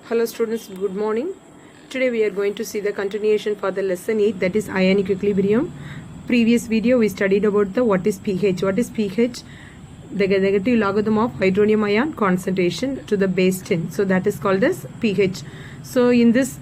Hello students, good morning. Today we are going to see the continuation for the lesson 8, that is ionic equilibrium. Previous video we studied about the what is pH. What is pH? The negative logarithm of hydronium ion concentration to the base 10. So that is called as pH. So in this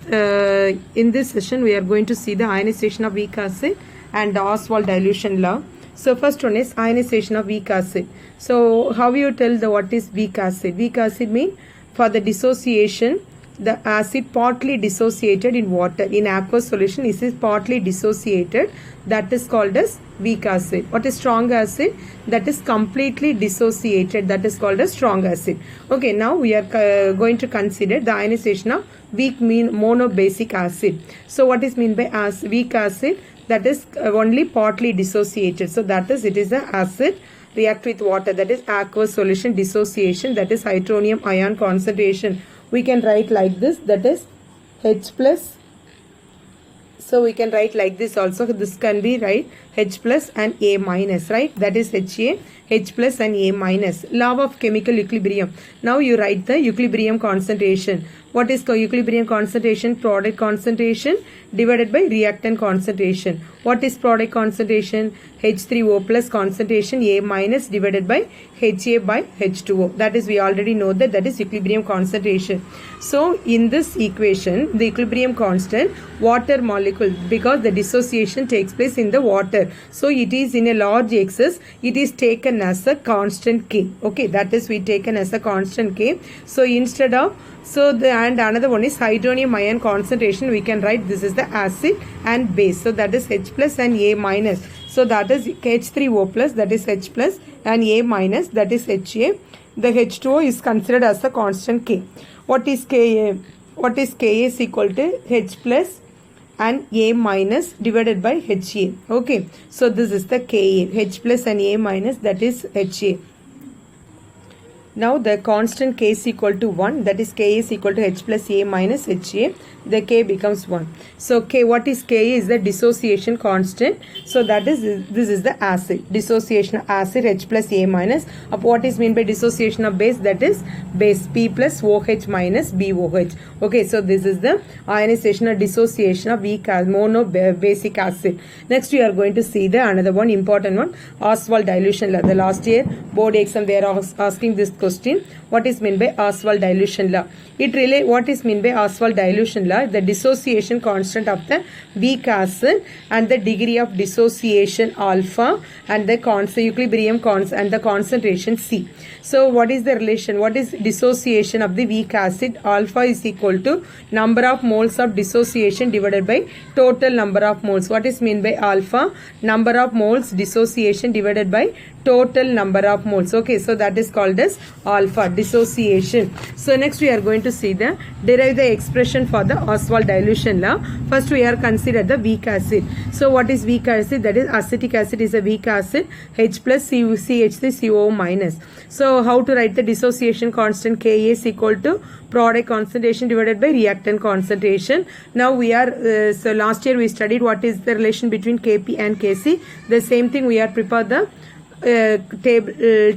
session we are going to see the ionization of weak acid and the Ostwald dilution law. So first one is ionization of weak acid. So how you tell the what is weak acid? Weak acid mean for the dissociation, the acid partly dissociated in water. In aqueous solution, it is partly dissociated. That is called as weak acid. What is strong acid? That is completely dissociated. That is called as strong acid. Okay, now we are going to consider the ionization of weak mean monobasic acid. So what is mean by weak acid? That is only partly dissociated. So that is, it is the acid react with water, that is aqueous solution dissociation, that is hydronium ion concentration. We can write like this, that is H plus. So we can write like this also. This can be right H plus and A minus, right? That is HA, H plus and A minus. Law of chemical equilibrium. Now you write the equilibrium concentration. What is equilibrium concentration? Product concentration divided by reactant concentration. What is product concentration? H3O plus concentration A minus divided by HA by H2O. That is, we already know that that is equilibrium concentration. So in this equation, the equilibrium constant, water molecule, because the dissociation takes place in the water. So it is in a large excess, it is taken as a constant K. Okay, that is we taken as a constant K. So instead of, and another one is hydronium ion concentration, we can write this is the acid and base. So that is H plus and A minus. So that is H3O plus, that is H plus, and A minus, that is HA. The H2O is considered as a constant K. What is Ka? What is Ka is equal to H plus and A minus divided by HA. Okay, so this is the Ka, H plus and A minus, that is HA. Now the constant K is equal to 1, that is K is equal to H plus A minus HA, the K becomes 1. So K, what is K is the dissociation constant. So that is, this is the acid, dissociation of acid H plus A minus. What is mean by dissociation of base? That is base P plus OH minus BOH. Okay, so this is the ionization or dissociation of weak monobasic acid. Next we are going to see the another one, important one, Ostwald dilution law. The last year board exam they are asking this question. What is meant by Ostwald dilution law? What is meant by Ostwald dilution law? The dissociation constant of the weak acid and the degree of dissociation alpha and the equilibrium and the concentration C. So what is the relation? What is dissociation of the weak acid? Alpha is equal to number of moles of dissociation divided by total number of moles. What is mean by alpha? Number of moles dissociation divided by total number of moles. Okay, so that is called as alpha, dissociation. So next we are going to see the derive the expression for the Ostwald dilution law. First we are consider the weak acid. So what is weak acid? That is acetic acid is a weak acid, H plus CH3CO minus. So how to write the dissociation constant? Ka is equal to product concentration divided by reactant concentration. Now we are, so last year we studied what is the relation between Kp and Kc. The same thing we are prepare the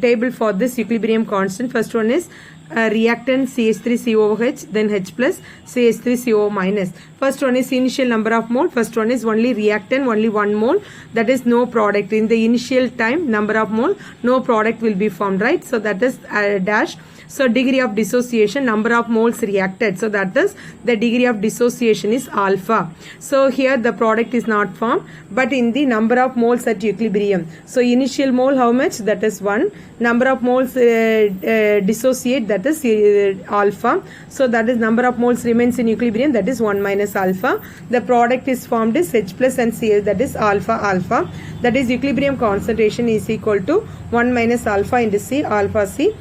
table for this equilibrium constant. First one is reactant CH3COOH, then H plus CH3CO minus. First one is initial number of mole. First one is only reactant, only 1 mole. That is no product. In the initial time, number of mole, no product will be formed, right? So that is dash. So degree of dissociation, number of moles reacted. So that is the degree of dissociation is alpha. So here the product is not formed, but in the number of moles at equilibrium. So initial mole how much? That is 1. Number of moles dissociate, that is alpha. So that is number of moles remains in equilibrium, that is 1 minus alpha. The product is formed is H plus and Cl, that is alpha. That is equilibrium concentration is equal to 1 minus alpha into C, alpha C.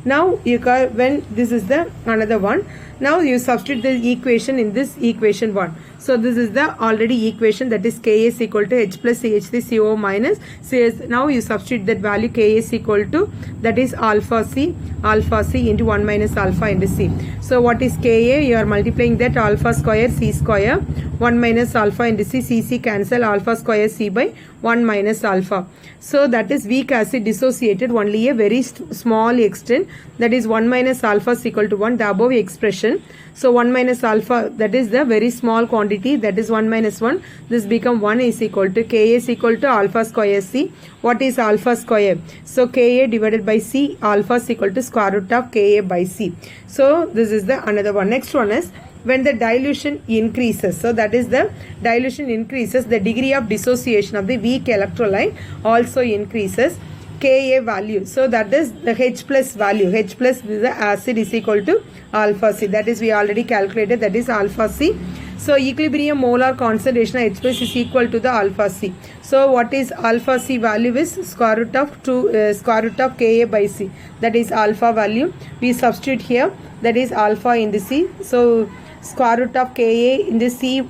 Now you can, when this is the another one, now you substitute the equation in this equation 1. So this is the already equation, that is Ka is equal to H plus CH3CO minus CS. Now you substitute that value Ka is equal to, that is alpha C into 1 minus alpha into C. So what is Ka? You are multiplying that alpha square C square, 1 minus alpha into C cancel, alpha square C by 1 minus alpha. So that is weak acid dissociated only a very small extent, that is 1 minus alpha is equal to 1. The above expression reaction. So 1 minus alpha, that is the very small quantity, that is 1 minus 1. This become 1 is equal to Ka is equal to alpha square C. What is alpha square? So Ka divided by C, alpha is equal to square root of Ka by C. So this is the another one. Next one is when the dilution increases. So that is the dilution increases, the degree of dissociation of the weak electrolyte also increases. Ka value, so that is the H plus value, H plus the acid is equal to alpha C, that is we already calculated, that is alpha C. So equilibrium molar concentration H plus is equal to the alpha C. So what is alpha C value is square root of Ka by C, that is alpha value. We substitute here, that is alpha in the C. So square root of Ka in the C,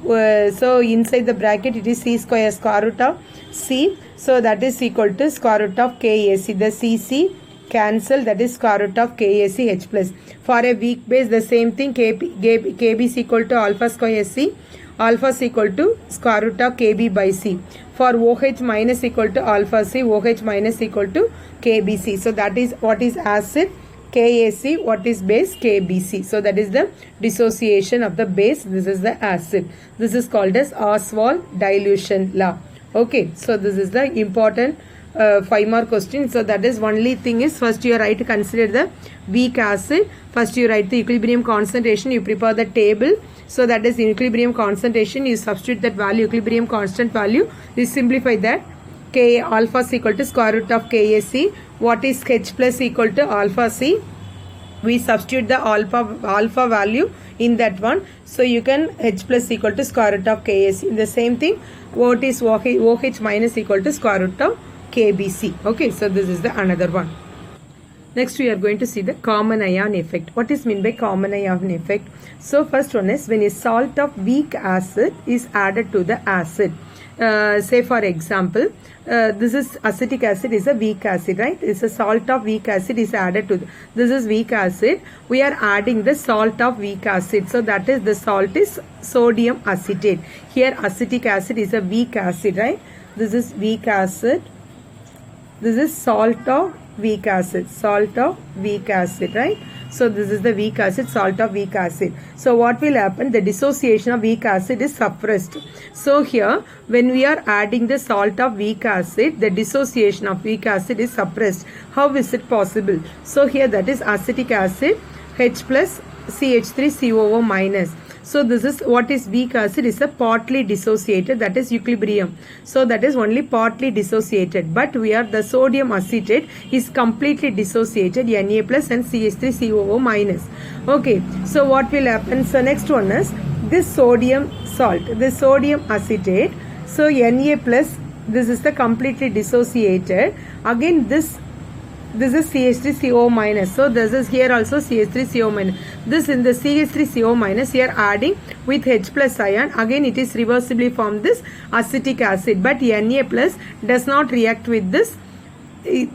so inside the bracket it is C square square root of C. So that is equal to square root of KAC. The CC cancel, that is square root of KAC H plus. For a weak base, the same thing, KB is equal to alpha square C. Alpha is equal to square root of KB by C. For OH minus equal to alpha C, OH minus equal to KBC. So that is what is acid, KAC, what is base, KBC. So that is the dissociation of the base. This is the acid. This is called as Ostwald dilution law. Okay, so this is the important 5 mark question. So that is only thing is first you are right to consider the weak acid. First you write the equilibrium concentration, you prepare the table. So that is equilibrium concentration, you substitute that value, equilibrium constant value. You simplify that. K alpha is equal to square root of KAC. What is H plus equal to alpha C? We substitute the alpha value in that one. So you can H plus equal to square root of KAC. In the same thing, what is OH minus equal to square root of KBC. Okay, so this is the another one. Next we are going to see the common ion effect. What is meant by common ion effect? So first one is when a salt of weak acid is added to the acid. Say for example, this is acetic acid is a weak acid, right? It's a salt of weak acid is added to this is weak acid. We are adding the salt of weak acid. So that is the salt is sodium acetate. Here acetic acid is a weak acid, right? This is weak acid. This is salt of weak acid. Salt of weak acid, right? So this is the weak acid, salt of weak acid. So what will happen? The dissociation of weak acid is suppressed. So here when we are adding the salt of weak acid, the dissociation of weak acid is suppressed. How is it possible? So here that is acetic acid, H plus CH3COO minus. So this is what is weak acid is a partly dissociated, that is equilibrium. So that is only partly dissociated, but we are the sodium acetate is completely dissociated, Na plus and CH3COO minus. Okay, so what will happen? So next one is this sodium salt, this sodium acetate. So Na plus, this is the completely dissociated. Again this is CH3CO minus. So this is here also CH3CO minus. This in the CH3CO minus here adding with H plus ion. Again it is reversibly formed this acetic acid. But Na plus does not react with this.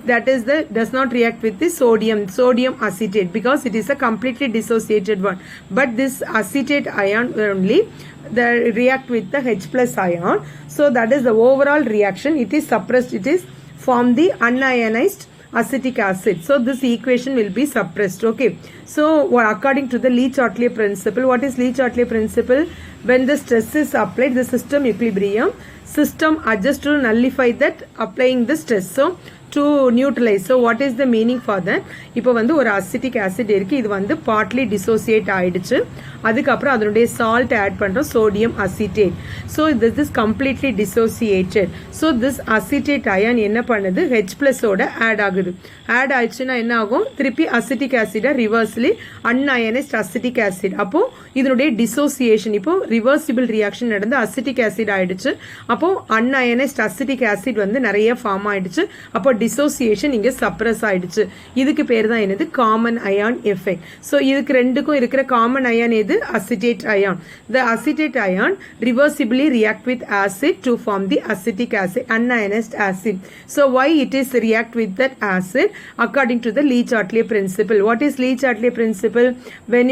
That is the does not react with the sodium acetate because it is a completely dissociated one. But this acetate ion only the react with the H plus ion. So that is the overall reaction. It is suppressed. It is from the unionized acetic acid. So this equation will be suppressed. Okay. So according to the Le-Chatelet principle, what is Le-Chatelet principle? When the stress is applied, the system equilibrium, system adjusts to nullify that applying the stress. So to neutralize. So what is the meaning for that? இப்போ வந்து ஒரு acetic acid இருக்கு, இது வந்து partly dissociate ஆயிடுச்சு. அதுக்கப்புறம் அதனுடைய salt add பண்றோம், sodium acetate. So this is completely dissociated. So this acetate ion என்ன பண்ணுது? H plus ஓட add ஆகுது. Add ஆயிடுச்சுன்னா என்ன ஆகும்? திருப்பி acetic ஆசிட reversely unionized acetic acid. அப்போ இதனுடைய dissociation இப்போ reversible reaction நடந்து அசிட்டிக் ஆசிட் ஆயிடுச்சு. அப்போ unionized acetic acid வந்து நிறைய ஃபார்ம் ஆயிடுச்சு. அப்போ dissociation இங்க suppress ஆயிடுச்சு. இதுக்கு பேர் தான் என்னது? common ion effect. So இதுக்கு ரெண்டுக்கும் இருக்கிற common ion எது? acetate ion. The acetate ion reversibly react with acid to form the acetic acid, unionized acid. So why it is react with that acid? According to the Le-Chatelet principle. What is Le-Chatelet Faraday principle, when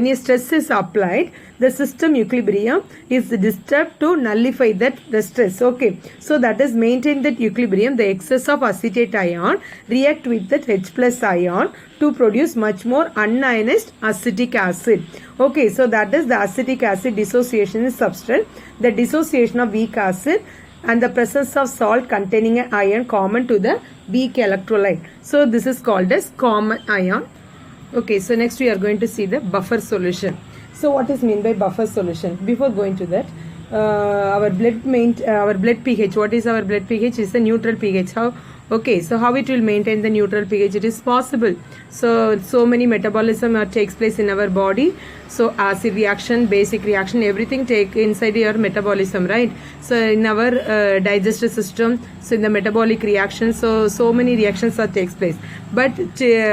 your stress is applied, the system equilibrium is disturbed to nullify the stress. Okay, so that is maintain that equilibrium. The excess of acetate ion react with that H plus ion to produce much more unionized acetic acid. Okay, so that is the acetic acid dissociation is substrate. The dissociation of weak acid and the presence of salt containing an ion common to the weak electrolyte. So this is called as common ion. Okay, so next we are going to see the buffer solution. So what is mean by buffer solution? Before going to that, our blood pH. What is our blood pH? Is the neutral pH. How? Okay, so how it will maintain the neutral pH? It is possible. So many metabolism takes place in our body. So acid reaction, basic reaction, everything take inside your metabolism, right? So in our digestive system, so in the metabolic reaction, so many reactions are takes place. But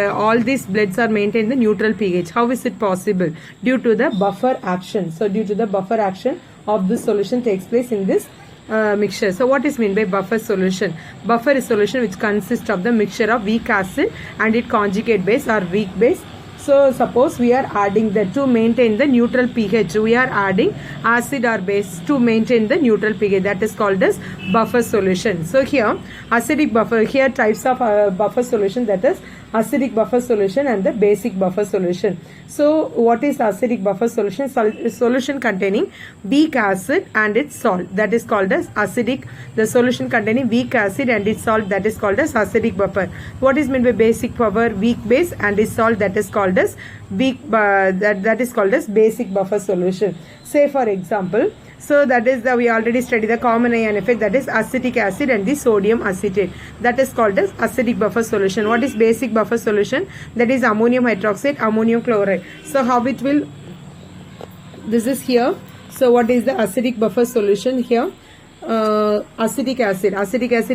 all these bloods are maintained the neutral pH. How is it possible? Due to the buffer action. So due to the buffer action of this solution takes place in this mixture. So what is mean by buffer solution? Buffer is solution which consists of the mixture of weak acid and its conjugate base or weak base. So suppose we are adding the to maintain the neutral pH. We are adding acid or base to maintain the neutral pH. That is called as buffer solution. So here acidic buffer, here types of buffer solution, that is acidic buffer solution and the basic buffer solution. So what is acidic buffer solution? Solution containing weak acid and its salt, that is called as acidic. The solution containing weak acid and its salt, that is called as acidic buffer. What is meant by basic buffer? Weak base and its salt, that is called as weak that is called as basic buffer solution. Say for example, so that is we already studied the common ion effect, that is acetic acid and the sodium acetate, that is called as acidic buffer solution. What is basic buffer solution? That is ammonium hydroxide, ammonium chloride. So how it will, this is here. So what is the acidic buffer solution here? Acetic acid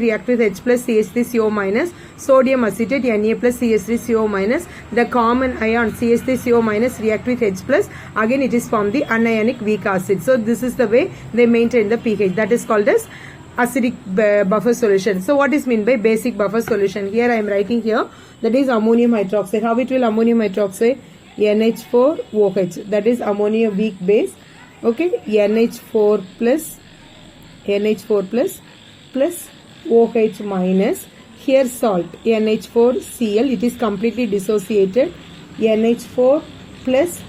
react with H plus CH3CO minus, sodium acetate Na plus CH3CO minus. The common ion CH3CO minus react with H plus, again it is from the anionic weak acid. So this is the way they maintain the pH, that is called as acidic buffer solution. So what is mean by basic buffer solution? Here I am writing here, that is ammonium hydroxide. How it will ammonium hydroxide? NH4OH, that is ammonia weak base. Okay, NH4 plus OH minus, here salt NH4Cl, it is completely dissociated, NH4 plus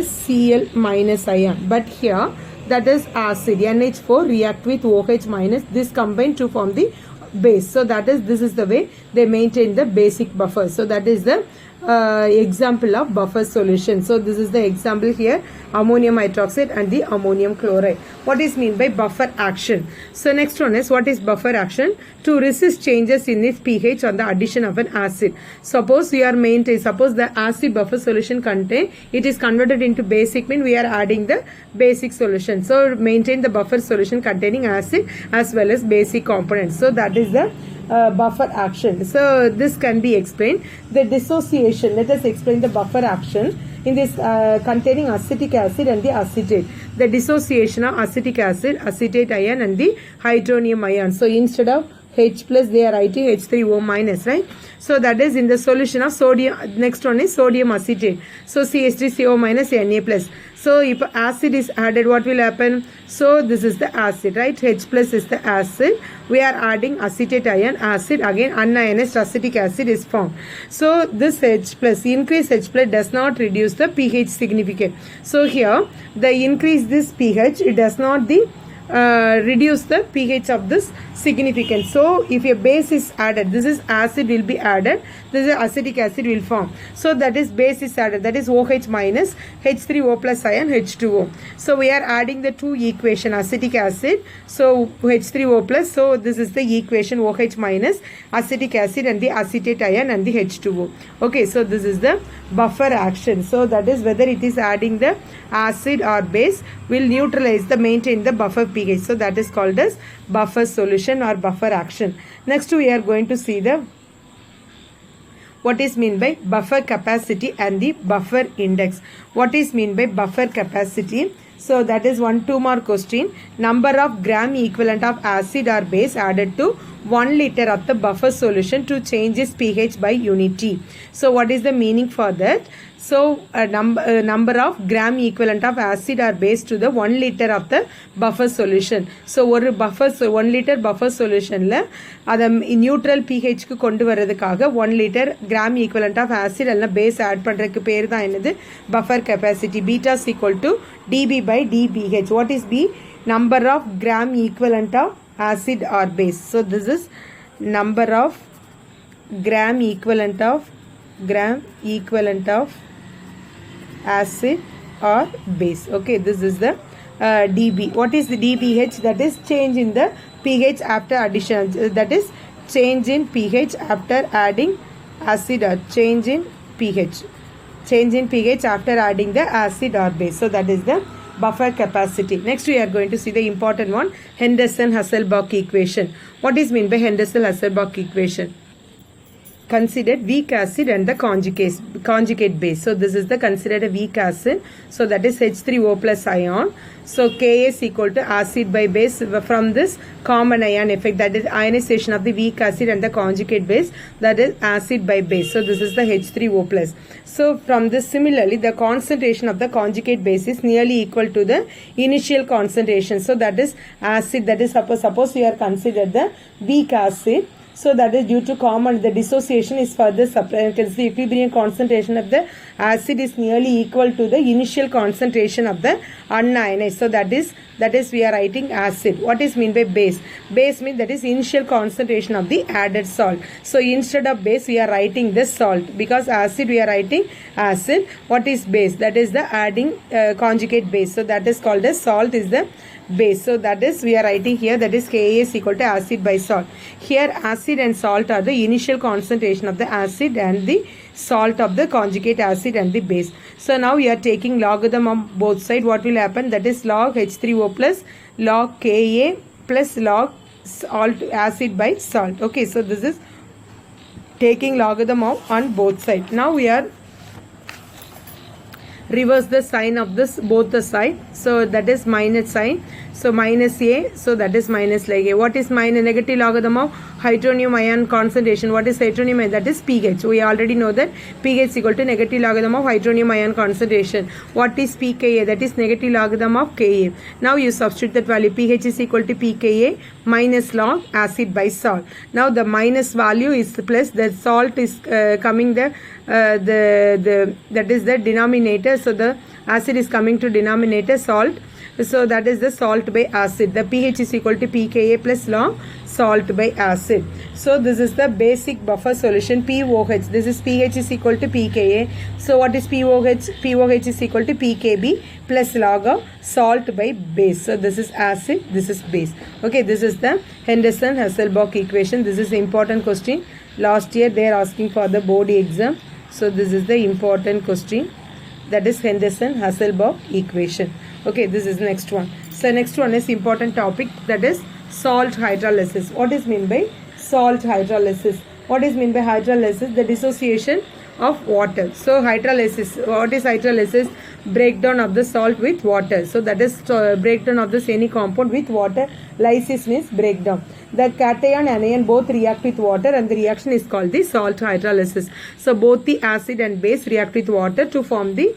Cl minus ion, but here that is acid, NH4 react with OH minus, this combine to form the base. So that is, this is the way they maintain the basic buffer. So that is the example of buffer solution. So this is the example here, ammonium hydroxide and the ammonium chloride. What is mean by buffer action? So next one is, what is buffer action? To resist changes in its pH on the addition of an acid. Suppose we are suppose the acid buffer solution contain, it is converted into basic, mean we are adding the basic solution. So maintain the buffer solution containing acid as well as basic components. So that is the buffer action. So this can be explained. The dissociation, let us explain the buffer action in this containing acetic acid and the acetate. The dissociation of acetic acid, acetate ion and the hydronium ion. So instead of H plus they are writing H3O minus, right? So that is in the solution of sodium. Next one is sodium acetate. So CH3CO minus Na plus. So if acid is added, what will happen? So this is the acid, right? H plus is the acid. We are adding acetate ion, acid, again unionized acetic acid is formed. So this H plus, increase H plus does not reduce the pH significant. So here the increase this pH, it does not reduce the pH of this significant. So if a base is added, this is acid will be added, this is acetic acid will form. So that is base is added, that is OH minus, H3O plus ion, H2O. So we are adding the two equation, acetic acid, so H3O plus, so this is the equation OH minus, acetic acid and the acetate ion and the H2O. Okay, so this is the buffer action. So that is whether it is adding the acid or base will neutralize the maintain the buffer pH. So that is called as buffer solution or buffer action. Next we are going to see the what is mean by buffer capacity and the buffer index. What is mean by buffer capacity? So that is 2 mark question. Number of gram equivalent of acid or base added to 1 liter of the buffer solution to change its pH by unit T. So what is the meaning for that? So a number of gram equivalent of acid or base to the 1 liter of the buffer solution. So ஒரு buffer 1 liter buffer solutionல அத neutral pH க்கு கொண்டு வரதுக்காக 1 liter gram equivalent of acid அல்ல base add பண்றதுக்கு பேர் தான் என்னது buffer capacity. Beta is equal to dB by dpH. What is B? Number of gram equivalent of acid or base. So this is number of gram equivalent of acid or base. Okay, this is the dB. What is the dpH? That is change in the pH after addition. That is change in pH after adding acid or change in pH after adding the acid or base. So that is the buffer capacity. Next we are going to see the important one, Henderson-Hasselbalch equation. What is meant by Henderson-Hasselbalch equation? Consider weak acid and the conjugate base. So this is the considered a weak acid. So that is H3O plus ion. So Ka is equal to acid by base from this common ion effect, that is ionization of the weak acid and the conjugate base, that is acid by base. So this is the H3O plus. So from this similarly the concentration of the conjugate base is nearly equal to the initial concentration. So that is acid, that is suppose you are considered the weak acid. So that is due to common, the dissociation is further supplied. You can see equilibrium concentration of the acid is nearly equal to the initial concentration of the unionized. So that is we are writing acid. What is mean by base? Base means that is initial concentration of the added salt. So instead of base we are writing this salt, because acid we are writing acid. What is base? That is the adding conjugate base. So that is called as salt is the base. So that is we are writing here, that is Ka is equal to acid by salt. Here acid and salt are the initial concentration of the acid and the salt of the conjugate acid and the base. So now we are taking logarithm on both sides. What will happen? That is log H3O plus log Ka plus log salt acid by salt. Okay, so this is taking logarithm on both sides. Now we are reverse the sign of this both the side. So that is minus sign. So minus A, so that is minus like A. What is minus negative logarithm of hydronium ion concentration? What is hydronium ion? That is pH. We already know that pH is equal to negative logarithm of hydronium ion concentration. What is pKa? That is negative logarithm of Ka. Now you substitute that value. pH is equal to pKa minus log acid by salt. Now the minus value is plus, the salt is coming that is the denominator. So the acid is coming to denominator, salt. So that is the salt by acid. The pH is equal to pKa plus log salt by acid. So this is the basic buffer solution POH. This is pH is equal to pKa. So what is POH? POH is equal to pKb plus log of salt by base. So this is acid, this is base. Okay, this is the Henderson-Hasselbalch equation. This is the important question. Last year they are asking for the board exam. So this is the important question. That is Henderson-Hasselbalch equation. Okay, this is next one. So next one is important topic, that is salt hydrolysis. What is mean by salt hydrolysis? What is mean by hydrolysis? The dissociation of water. So hydrolysis, what is hydrolysis? Breakdown of the salt with water. So that is breakdown of this any compound with water. Lysis means breakdown. The cation and anion both react with water and the reaction is called the salt hydrolysis. So both the acid and base react with water to form the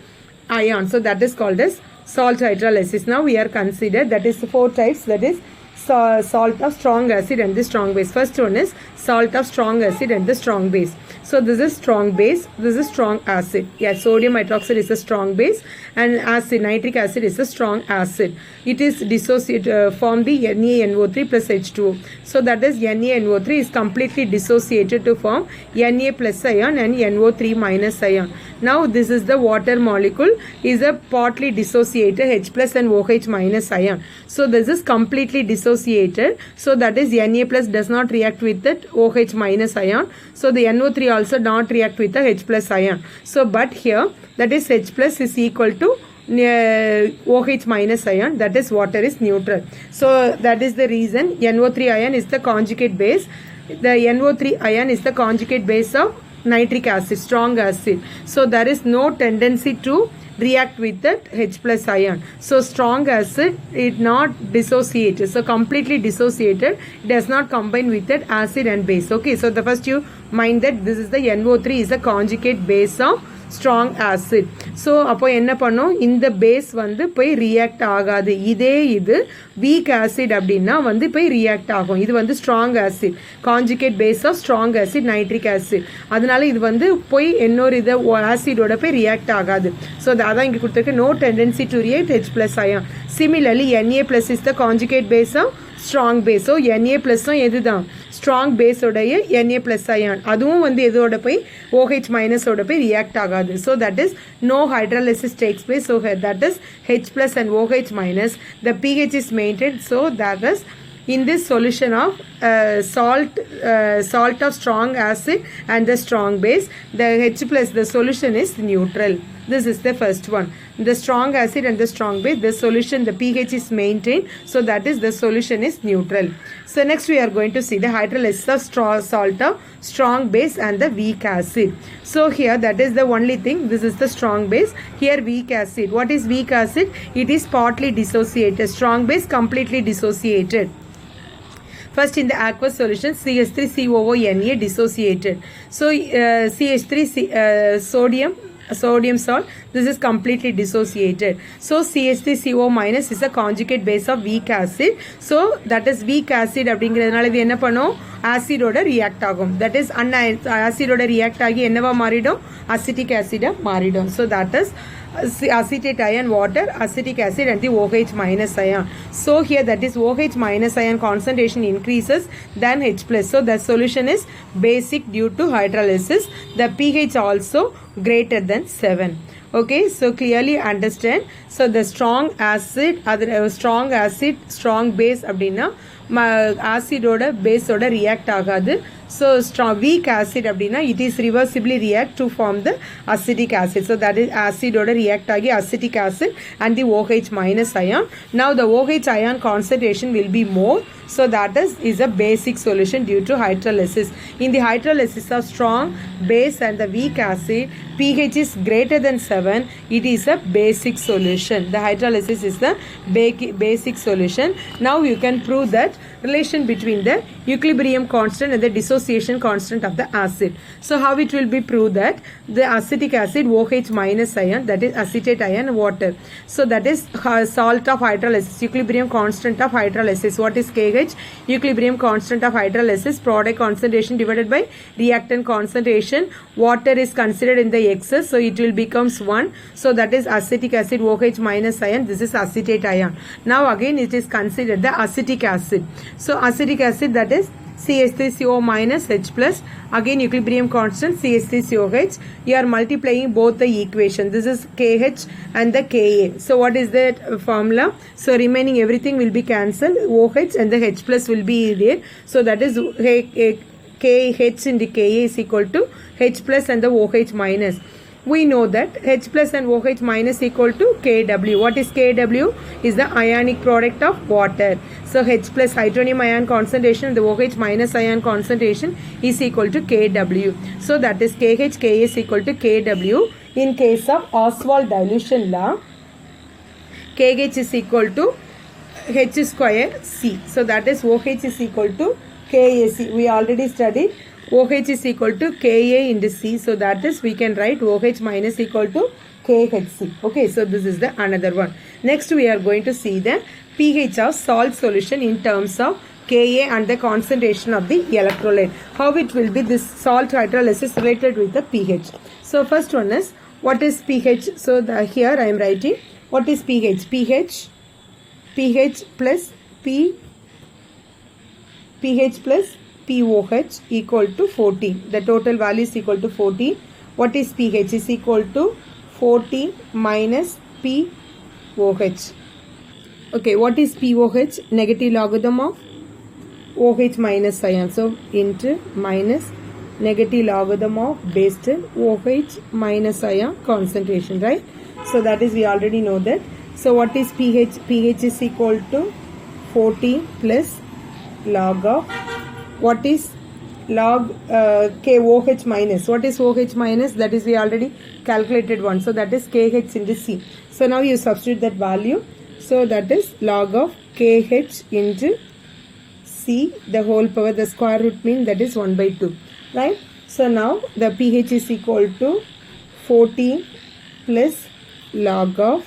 ion. So that is called as salt hydrolysis. Now we are considered, that is 4 types, that is salt of strong acid and the strong base. First one is salt of strong acid and the strong base. So this is strong base, this is strong acid. Yes, sodium hydroxide is a strong base and acid, nitric acid is a strong acid. It is dissociated, form the NaNO3 plus H2O. So that is NaNO3 is completely dissociated to form Na plus ion and NO3 minus ion. Now this is the water molecule is a partly dissociated H plus and OH minus ion. So this is completely dissociated. So that is Na plus does not react with that OH minus ion. So the NO3 also not react with the H plus ion. So but here that is H plus is equal to OH minus ion, that is water is neutral. So that is the reason NO3 ion is the conjugate base. The NO3 ion is the conjugate base of nitric acid, strong acid. So there is no tendency to react with that H plus ion. So strong acid, it not dissociated, so completely dissociated, it does not combine with that acid and base. Okay, so the first you mind that this is the NO3 is a conjugate base of strong acid. So அப்போ என்ன பண்ணும், இந்த base வந்து போய் react ஆகாது. இதே இது week acid அப்படின்னா வந்து போய் ரியாக்ட் ஆகும். இது வந்து strong acid, conjugate base of strong acid nitric acid. அதனால இது வந்து போய் இன்னொரு இதை ஆசிடோட போய் ரியாக்ட் ஆகாது. ஸோ அதான் இங்கே கொடுத்துருக்கு, no tendency to react H plus ion. Similarly Na plus is the conjugate base of strong base. So Na plus எதுதான் ஸ்ட்ராங் பேஸ் உடைய Na plus ion, அதுவும் வந்து எதோட போய் OH minus ஓட போய் ரியாக்ட் ஆகாது. So that is no hydrolysis takes place. So that is H plus and OH minus, the pH is maintained. So that is in this solution of salt of strong acid and the strong base, the H plus, the solution is neutral. This is the first one. The strong acid and the strong base, the solution, the pH is maintained. So that is the solution is neutral. So next we are going to see the hydrolysis of salt of strong base and the weak acid. So here that is the only thing. This is the strong base. Here weak acid. What is weak acid? It is partly dissociated. Strong base completely dissociated. First in the aqueous solution, CH3COO-Na dissociated. So CH3 sodium salt, this is completely dissociated. So CH3CO minus is a conjugate base of weak acid. So that is weak acid அப்படிங்கிறதுனால இது என்ன பண்ணும், ஆசிடோட react ஆகும். That is ஆசிடோட react ஆகி என்னவா மாறிடும், acetic ஆசிடா மாறிடும். So that is acetate ion, water, acetic acid and the OH minus ion. So here that is OH minus ion concentration increases than H plus. So the solution is basic due to hydrolysis. The pH also greater than 7. Okay, so clearly understand. So the strong acid, strong base அப்படின்னா ஆசிடோட பேஸோட react ஆகாது. So strong weak acid அப்படின்னா it is reversibly react to form the acetic acid. So that is acidoட react ஆகி acetic acid and the OH minus ion. Now the OH ion concentration will be more. So that is a basic solution due to hydrolysis. In the hydrolysis of strong base and the weak acid, pH is greater than 7. It is a basic solution. The hydrolysis is the basic solution. Now you can prove that relation between the equilibrium constant and the dissociation constant of the acid. So how it will be proved that the acetic acid OH minus ion, that is acetate ion, water. So that is salt of hydrolysis, equilibrium constant of hydrolysis. What is KH? Equilibrium constant of hydrolysis, product concentration divided by reactant concentration. Water is considered in the excess, so it will becomes 1. So that is acetic acid OH minus ion. This is acetate ion. Now again it is considered the acetic acid. So acetic acid, that is CH3CO minus H plus, again equilibrium constant CH3COH. You are multiplying both the equation. This is KH and the Ka. So what is that formula? So remaining everything will be cancelled. OH and the H plus will be there. So that is KH into Ka is equal to H plus and the OH minus. We know that H plus and OH minus equal to Kw. What is Kw? Is the ionic product of water. So H plus hydronium ion concentration and the OH minus ion concentration is equal to Kw. So that is KH, Ka is equal to Kw. In case of Ostwald dilution law, KH is equal to H square C. So that is OH is equal to KAC. We already studied. OH is equal to Ka into C. So that is we can write OH minus equal to KHC. Okay, so this is the another one. Next we are going to see the pH of salt solution in terms of Ka and the concentration of the electrolyte. How it will be this salt hydrolysis related with the pH. So first one is what is pH. So here I am writing what is pH. pH plus pH plus POH equal to 14. The total value is equal to 14. What is pH? Is equal to 14 minus POH. Okay, what is POH? Negative logarithm of OH minus ion. So into minus negative logarithm of base 10 OH minus ion concentration, right? So that is we already know that. So what is pH? pH is equal to 14 plus log of, what is log KOH minus. What is OH minus? That is we already calculated one. So that is KH into C. So now you substitute that value. So that is log of KH into C the whole power. The square root mean that is 1 by 2. Right? So now the pH is equal to 14 plus log of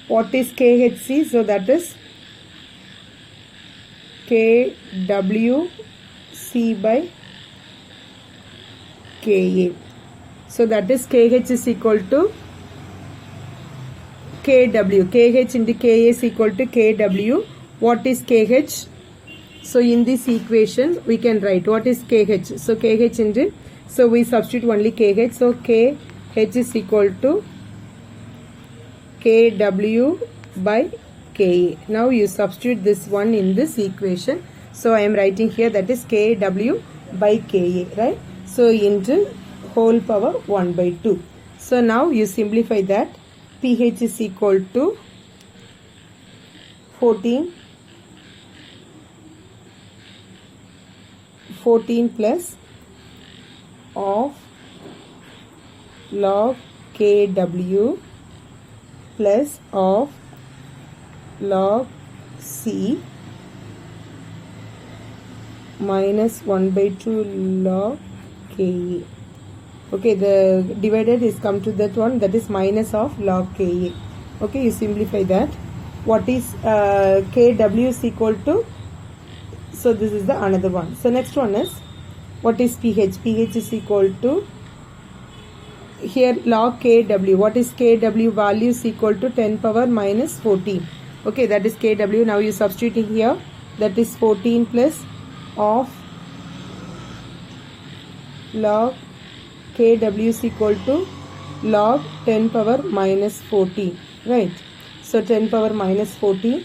what is KHC? So that is KWC by KA. So that is KH is equal to KW. KH into KA is equal to KW. What is KH? So in this equation we can write what is KH. So KH into, so we substitute only KH. So KH is equal to KW by KA. Now you substitute this one in this equation. So I am writing here that is KW by KA, right? So into whole power 1 by 2. So now you simplify that. pH is equal to 14 plus of log KW plus of log C minus 1 by 2 log Ka. Okay, the divided is come to that one, that is minus of log Ka. Okay, you simplify that. What is Kw is equal to, so this is the another one. So next one is what is pH? pH is equal to here log Kw. What is Kw value is equal to 10 power minus 14. Okay, that is Kw. Now you substitute here, that is 14 plus of log Kw is equal to log 10 power minus 14, right? So 10 power minus 14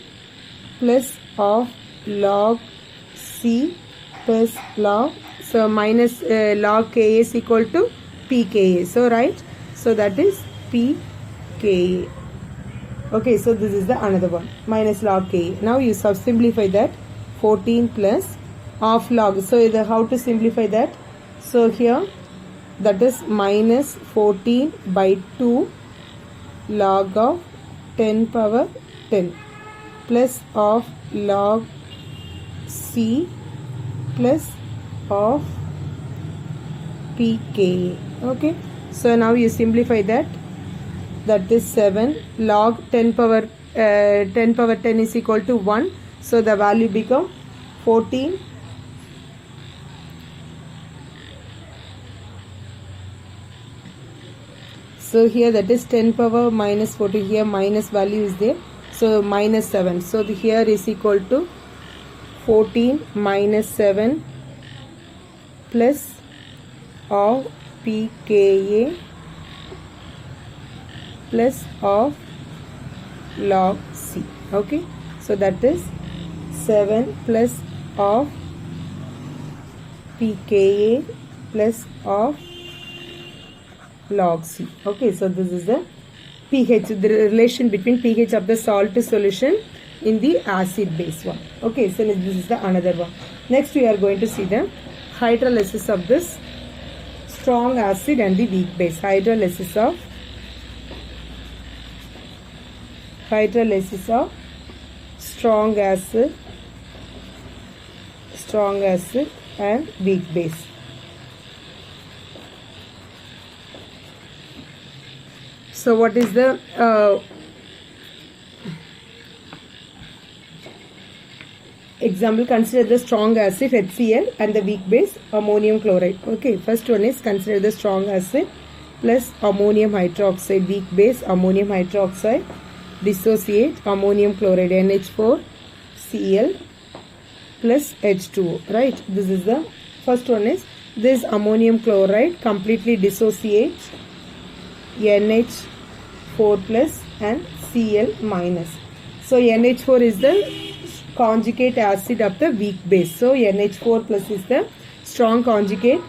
plus of log C plus log, so minus log Ka is equal to pKa. So right, so that is pKa. Okay, so this is the another one, minus log Ka. Now you simplify that, 14 plus of log. So how to simplify that? So here that is minus 14 by 2 log of 10 power 10 plus of log C plus of pKa. Okay, so now you simplify that, that is 7 log 10 power 10 is equal to 1. So the value become 14 so here that is 10 power minus 14, here minus value is there, so minus 7. So here is equal to 14 minus 7 plus of pKa plus of log C. Okay, so that is 7 plus of pKa plus of log C. Okay, so this is the pH, the relation between pH of the salt solution in the acid base one. Okay, so this is the another one. Next we are going to see the hydrolysis of this strong acid and the weak base. Hydrolysis of strong acid and weak base. So what is the example? Consider the strong acid HCl and the weak base ammonium chloride. Okay, first one is consider the strong acid plus ammonium hydroxide, weak base ammonium hydroxide, dissociate ammonium chloride NH4Cl plus H2O, right? This is the first one is this ammonium chloride completely dissociates NH4 plus and Cl minus. So NH4 is the conjugate acid of the weak base. So NH4 plus is the strong conjugate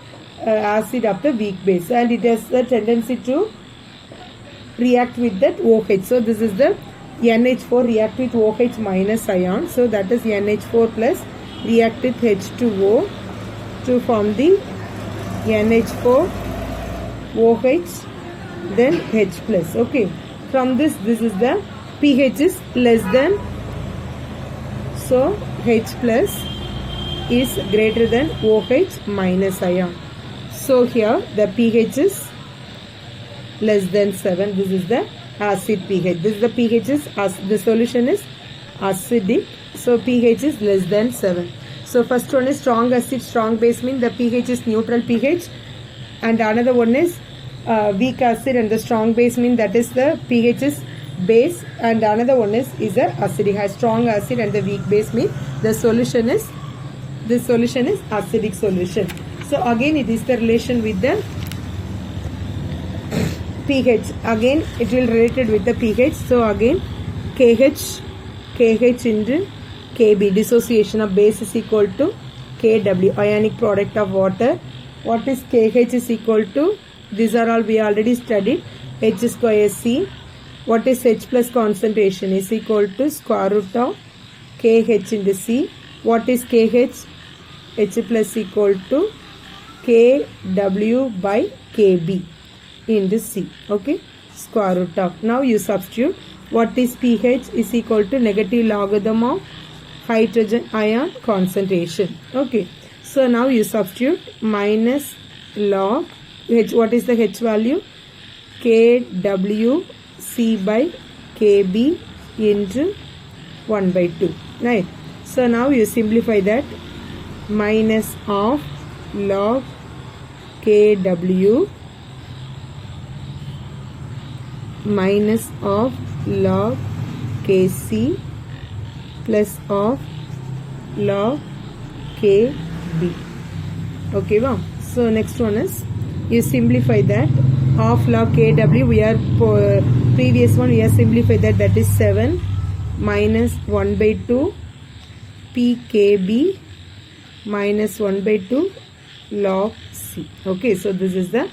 acid of the weak base, and it has the tendency to react with that OH. So this is the NH4 react with OH minus ion. So that is NH4 plus react with H2O to form the NH4 OH then H plus. Okay, from this is the pH is less than, so H plus is greater than OH minus ion. So here the pH is less than 7. This is the acid pH. This is the pH is the solution is acidic. So pH is less than 7. So first one is strong acid, strong base mean the pH is neutral pH, and another one is weak acid and the strong base mean that is the pH is base, and another one is a acidic. Has strong acid and the weak base mean the solution is, this solution is acidic solution. So again it is the relation with the pH. Again it will related with the pH. So again KH into Kb, dissociation of base is equal to Kw, ionic product of water. What is KH is equal to, these are all we already studied, H square C. What is H plus concentration is equal to square root of KH into C. What is KH? H plus equal to Kw by Kb into C. Okay, square root of. Now you substitute. What is pH is equal to negative logarithm of hydrogen ion concentration. Okay, so now you substitute minus log H. What is the H value? Kw C by Kb into 1 by 2. Right. So now you simplify that. Minus of log Kw minus of log Kc plus of log Kb. Okay, wow. So next one is, you simplify that. Half log Kw, we are previous one we have simplified that is 7 minus 1 by 2 Pkb minus 1 by 2 log C. Okay, so this is the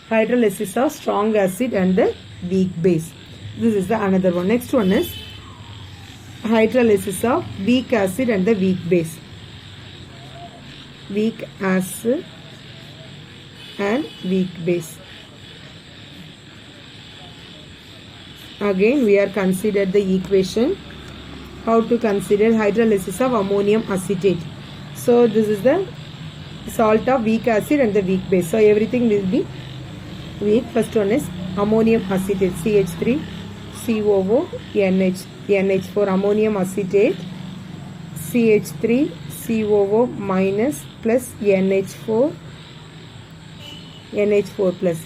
hydrolysis of strong acid and the weak base. This is the another one. Next one is hydrolysis of weak acid and the weak base. Weak acid and weak base. Again we are considered the equation. How to consider hydrolysis of ammonium acetate. So this is the salt of weak acid and the weak base. So everything will be weak. First one is ammonium acetate, CH3 COO NH4 ammonium acetate, CH3 COO minus plus NH4 plus.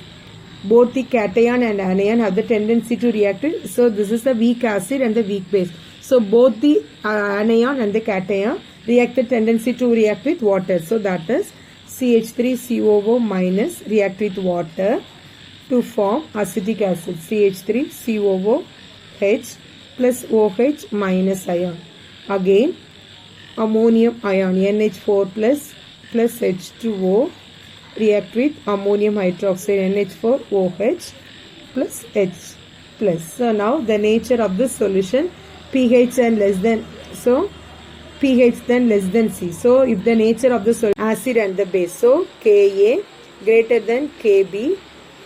Both the cation and anion have the tendency to react. So this is the weak acid and the weak base. So both the anion and the cation react the tendency to react with water. So that is CH3COO minus react with water to form acetic acid, CH3COOH plus OH minus ion. Again ammonium ion NH4 plus H2O react with ammonium hydroxide NH4OH plus H plus. So now the nature of the solution, pH and less than, so pH then less than C. So if the nature of the solution acid and the base, so Ka greater than Kb,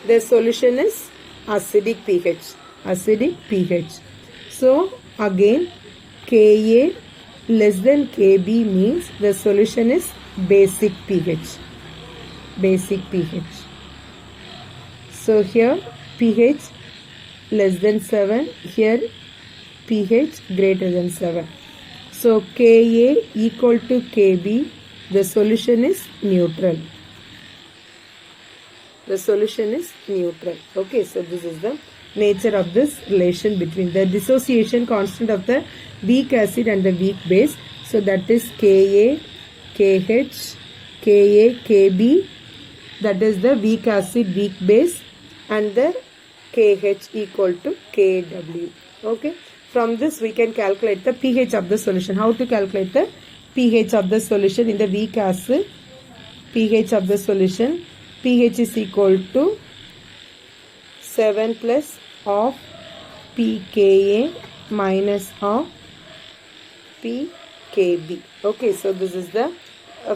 the solution is acidic pH. Acidic pH. So again Ka less than Kb means the solution is basic pH. Basic pH. So here pH less than 7, here pH greater than 7. So Ka equal to Kb, the solution is neutral. The solution is neutral. Okay, so this is the nature of this relation between the dissociation constant of the weak acid and the weak base. So that is Ka, KH, Ka, Kb, that is the weak acid, weak base, and the KH equal to Kw. Okay. From this we can calculate the pH of the solution. How to calculate the pH of the solution in the weak acid? pH of the solution, pH is equal to 7 plus of pKa minus of pKb. Okay, so this is the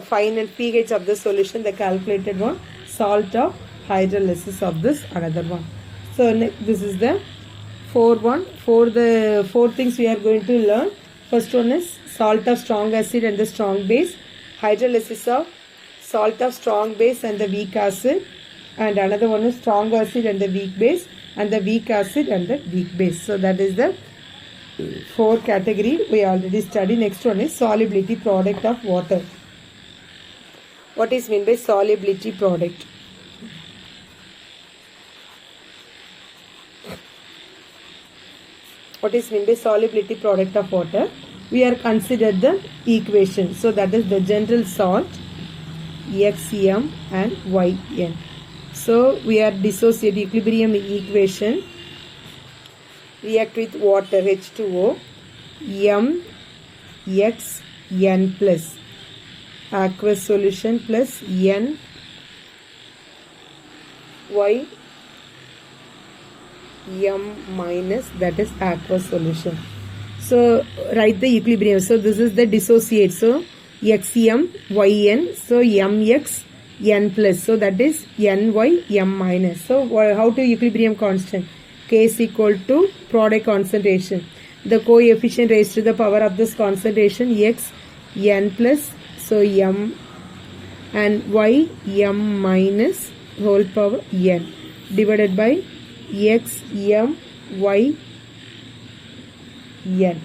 final pH of the solution, the calculated one, salt of hydrolysis of this another one. So this is the four things we are going to learn. First one is salt of strong acid and the strong base, hydrolysis of salt of strong base and the weak acid, and another one is strong acid and the weak base, and the weak acid and the weak base. So that is the 4 category we already studied. Next one is solubility product of water. What is meant by solubility product? What is meant by solubility product of water? We are considered the equation. So that is the general salt XM and YN. So we are dissociate equilibrium equation. React with water H2O MXN plus aqueous solution plus NY M minus, that is aqueous solution. So write the equilibrium. So this is the dissociate. So XM YN. So MX N plus. So that is NY M minus. So how to equilibrium constant? K is equal to product concentration. The coefficient raised to the power of this concentration X N plus. So M and Y M minus whole power N divided by X M Y N.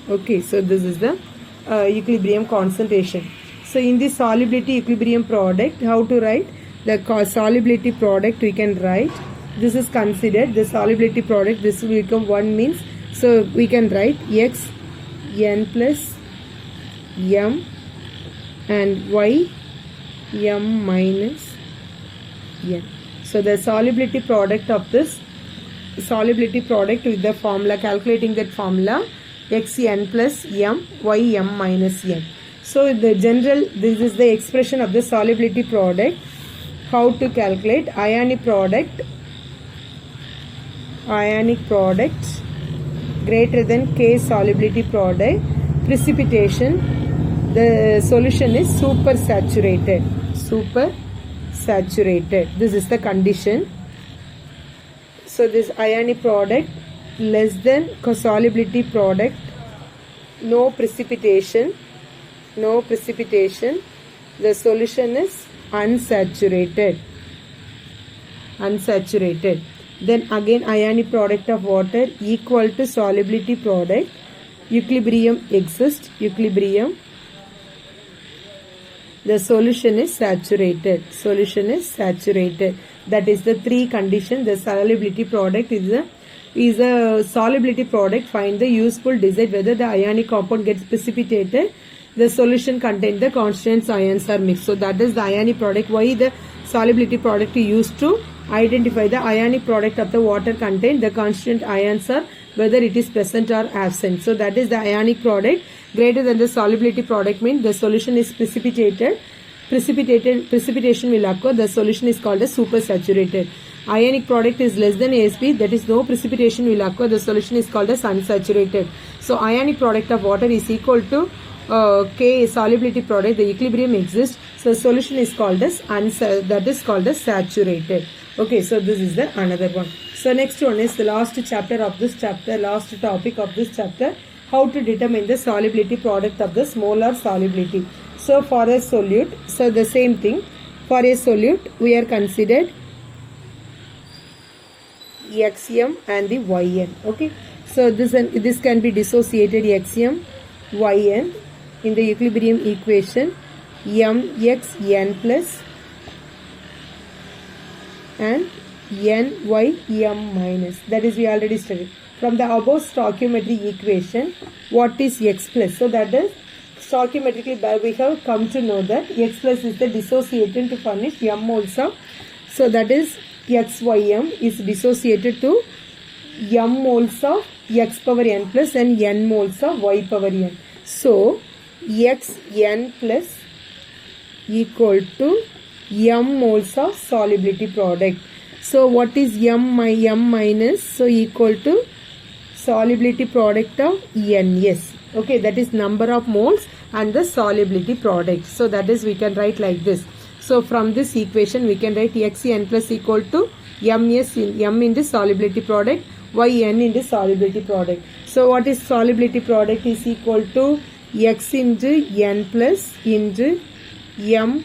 Okay, so this is the equilibrium concentration. So in this solubility equilibrium product, how to write the solubility product? We can write, this is considered the solubility product, this will become 1 means, so we can write X N plus M and Y M minus N. So the solubility product of this solubility product with the formula, calculating that formula Xn plus M Ym minus N. So the general, this is the expression of the solubility product. How to calculate ionic product greater than K solubility product. Precipitation, the solution is supersaturated. This is the condition. So this ionic product less than solubility product, no precipitation, the solution is unsaturated. Then again ionic product of water equal to solubility product, equilibrium exists, the solution is saturated. That is the 3 condition. The solubility product is a solubility product. Find the useful decide whether the ionic compound gets precipitated, the solution contain the constituents ions are mixed. So that is the ionic product. Why the solubility product is used to identify the ionic product of the water contain the constituent ions are whether it is present or absent. So that is the ionic product greater than the solubility product means the solution is precipitation will occur, the solution is called as supersaturated. Ionic product is less than ASP, that is no precipitation will occur, the solution is called as unsaturated. So ionic product of water is equal to K solubility product, the equilibrium exists, so solution is called as saturated. Okay, so this is the another one. So next one is the last topic of this chapter, how to determine the solubility product of the molar solubility. So for a solute, so the same thing, for a solute we are considered XM and the YN. Okay, so this can be dissociated XM YN in the equilibrium equation MXN plus and NYM minus, that is we already studied. From the above stoichiometry equation, what is X plus? So that is stoichiometrically we have come to know that X plus is the dissociated to furnish M moles of, so that is XYM is dissociated to M moles of X power N plus and N moles of Y power N. So XN plus equal to M moles of solubility product. So what is M minus? So equal to solubility product of NS. Okay, that is number of moles and the solubility product. So that is we can write like this. So from this equation we can write Xn plus equal to MS in M into solubility product, Yn into solubility product. So what is solubility product is equal to X into N plus into M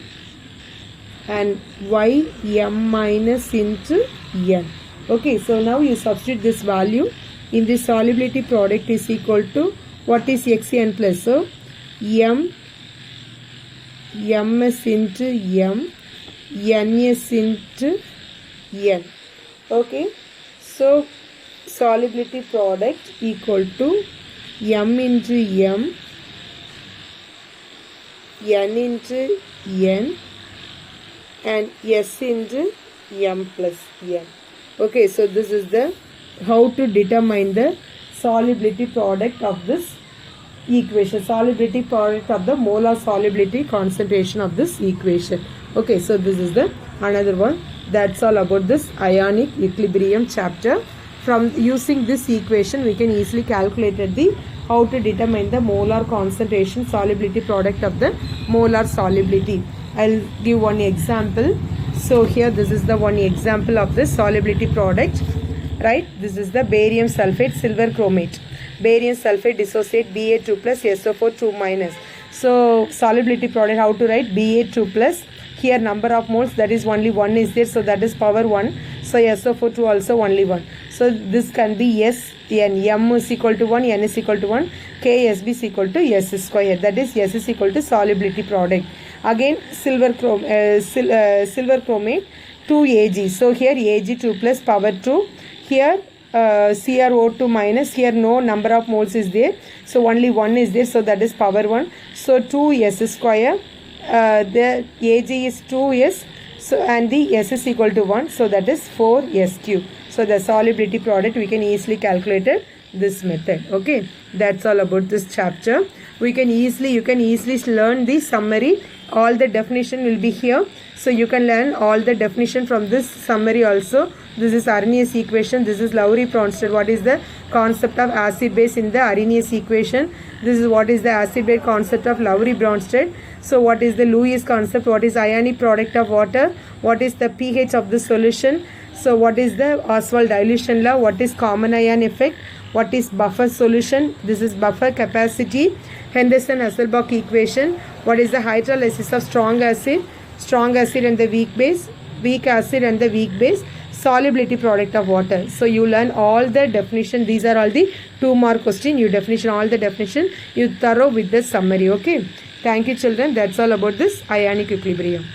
and Y M minus into N. Okay, so now you substitute this value in the solubility product is equal to what is Xn plus, so M Ms into M Ns into N. Okay, so solubility product equal to M into M N into N and S into M plus N. Okay, so this is the how to determine the solubility product of this equation, solubility product of the molar solubility concentration of this equation. Okay, so this is the another one. That's all about this ionic equilibrium chapter. From using this equation we can easily calculate the how to determine the molar concentration solubility product of the molar solubility. I'll give one example. So here this is the one example of the solubility product, right? This is the barium sulfate silver chromate. Barium sulfate dissociate Ba2 plus SO4 2 minus. So solubility product, how to write? Ba2 plus, here number of moles, that is only 1 is there, so that is power 1. So SO4 2 also only 1. So this can be S n, M is equal to 1, N is equal to 1, KSB is equal to S square. That is S is equal to solubility product. Again silver chromate 2 Ag. So here Ag2 plus power 2. Here CrO2 minus, here no number of moles is there, so only 1 is there, so that is power 1. So 2S square, the Ag is 2S, so and the S is equal to 1, so that is 4S cube. So the solubility product we can easily calculate it this method. Okay, that's all about this chapter. You can easily learn the summary. All the definition will be here, so you can learn all the definition from this summary also. This is Arrhenius equation. This is Lowry-Bronsted. What is the concept of acid base in the Arrhenius equation? This is what is the acid base concept of Lowry-Bronsted. So what is the Lewis concept? What is ionic product of water? What is the pH of the solution? So what is the Oswald dilution law? What is common ion effect? What is buffer solution? This is buffer capacity. Henderson-Hasselbalch equation. What is the hydrolysis of strong acid and the weak base, weak acid and the weak base, solubility product of water. So you learn all the definition. These are all the 2 mark question. You definition all the definition. You thorough with the summary. Okay. Thank you children. That's all about this ionic equilibrium.